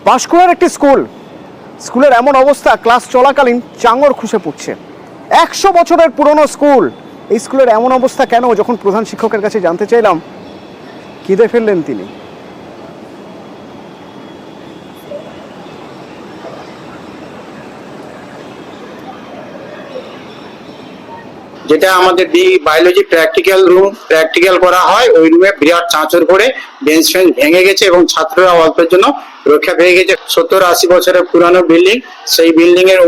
পাঁশকুড়ার একটি স্কুলের এমন অবস্থা, ক্লাস চলাকালীন চাঙর খসে পড়ছে। 100 বছরের পুরনো স্কুল, এই স্কুলের এমন অবস্থা কেন? যখন প্রধান শিক্ষকের কাছে জানতে চাইলাম, কেঁদে ফেললেন তিনি। যেটা আমাদের বায়োলজি প্র্যাকটিক্যাল রুম, প্র্যাকটিক্যাল করা হয়, ওই রুমে বিরাট চাঁচর করে বেঞ্চ ফেঞ্চ ভেঙে গেছে এবং ছাত্ররা অল্পের জন্য রক্ষা পেয়ে গেছে। 70-80 বছরের পুরানো বিল্ডিং, সেই বিল্ডিং এর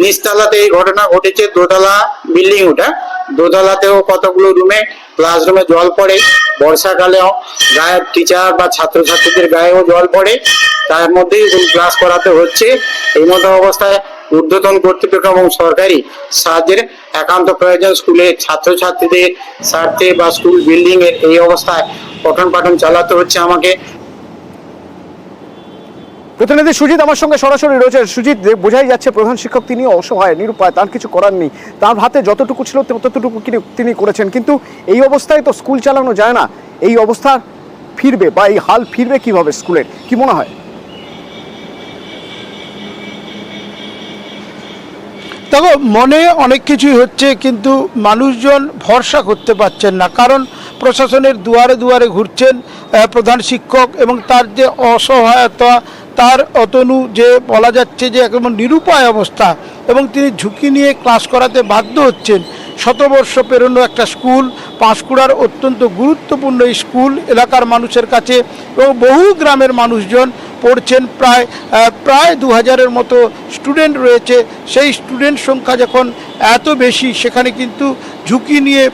নিচতলাতে এই ঘটনা ঘটেছে। দোতলা বিল্ডিং, ওটা দোতলাতেও কতগুলো রুমে, ক্লাসরুমে জল পড়ে। বর্ষাকালেও গায়ে টিচার বা ছাত্রছাত্রীদের গায়েও জল পড়ে, তার মধ্যেই ক্লাস করাতে হচ্ছে। এই মতো অবস্থায় ঊর্ধ্বতন কর্তৃপক্ষ এবং সরকারি সাহায্যের একান্ত প্রয়োজন। স্কুলে ছাত্রছাত্রীদের স্বার্থে বা স্কুল বিল্ডিং এর এই অবস্থায় পঠন পাঠন চালাতে হচ্ছে আমাকে। প্রতিনিধি সুজিত আমার সঙ্গে সরাসরি রয়েছে। সুজিত, বোঝাই যাচ্ছে প্রধান শিক্ষক তিনি অসহায়, নিরুপায়, তার কিছু করার নেই। তার হাতে যতটুকু ছিল ততটুকু তিনি করেছেন, কিন্তু এই অবস্থায় তো স্কুল চালানো যায় না। এই অবস্থা ফিরবে বা এই হাল ফিরবে কিভাবে স্কুলের, কি মনে হয়? দেখো, মনে অনেক কিছুই হচ্ছে, কিন্তু মানুষজন ভরসা করতে পারছেন না। কারণ প্রশাসনের দুয়ারে দুয়ারে ঘুরছেন প্রধান শিক্ষক, এবং তার যে অসহায়তা, তার অতনু, যে বলা যাচ্ছে যে একদম নিরুপায় অবস্থা, এবং তিনি ঝুঁকি নিয়ে ক্লাস করাতে বাধ্য হচ্ছেন। শতবর্ষ পেরোনো একটা স্কুল, পাঁশকুড়ার অত্যন্ত গুরুত্বপূর্ণ এই স্কুল এলাকার মানুষের কাছে, এবং বহু গ্রামের মানুষজন পড়ছেন। প্রায় 2000-এর মতো স্টুডেন্ট রয়েছে। সেই স্টুডেন্ট সংখ্যা যখন এত বেশি, সেখানে কিন্তু ঝুঁকি নিয়ে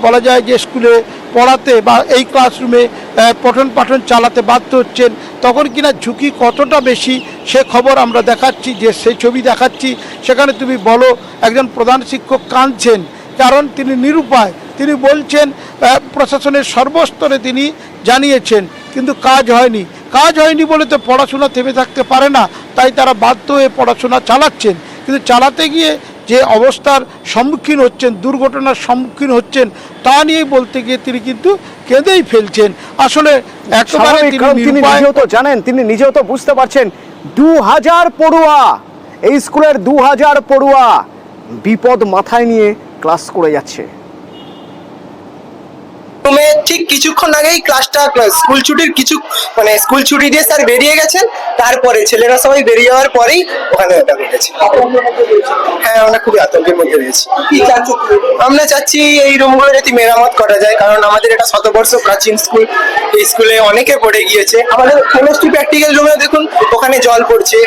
বলা যায় যে স্কুলে পড়াতে বা এই ক্লাসরুমে পঠন পাঠন চালাতে বাধ্য হচ্ছেন। তখন কিনা ঝুঁকি কতটা বেশি সে খবর আমরা দেখাচ্ছি, যে সেই ছবি দেখাচ্ছি। সেখানে তুমি বলো, একজন প্রধান শিক্ষক কাঁদছেন, কারণ তিনি নিরুপায়। তিনি বলছেন প্রশাসনের সর্বস্তরে তিনি জানিয়েছেন, কিন্তু কাজ হয়নি বলে তো পড়াশোনা থেমে থাকতে পারে না। তাই তারা বাধ্য হয়ে পড়াশোনা চালাচ্ছেন, কিন্তু চালাতে গিয়ে যে অবস্থার সম্মুখীন হচ্ছেন, দুর্ঘটনার সম্মুখীন হচ্ছেন, তা নিয়ে বলতে গিয়ে তিনি কিন্তু কেঁদেই ফেলছেন। আসলে একেবারে তিনি নিজেও তো জানেন, তিনি নিজেও তো বুঝতে পারছেন, 2000 পড়ুয়া, এই স্কুলের 2000 পড়ুয়া বিপদ মাথায় নিয়ে ক্লাস করে যাচ্ছে। ঠিক কিছুক্ষণ আগেই স্কুল ছুটি দিয়ে স্যার বেরিয়ে গেছেন। তারপরে ছেলেরা সবাই বেরিয়ে যাওয়ার পরেই ওখানে এটা ঘটেছে। হ্যাঁ, আমরা খুবই আতঙ্কের মধ্যে রয়েছি। আমরা চাচ্ছি এই রুমগুলো যাতে মেরামত করা যায়, কারণ আমাদের এটা 100 বর্ষ প্রাচীন স্কুল। এই স্কুলে অনেকে পড়ে গিয়েছে। আমাদের কেমিস্ট্রি প্র্যাকটিক্যাল রুমে দেখুন, ওখানে জল পড়ছে।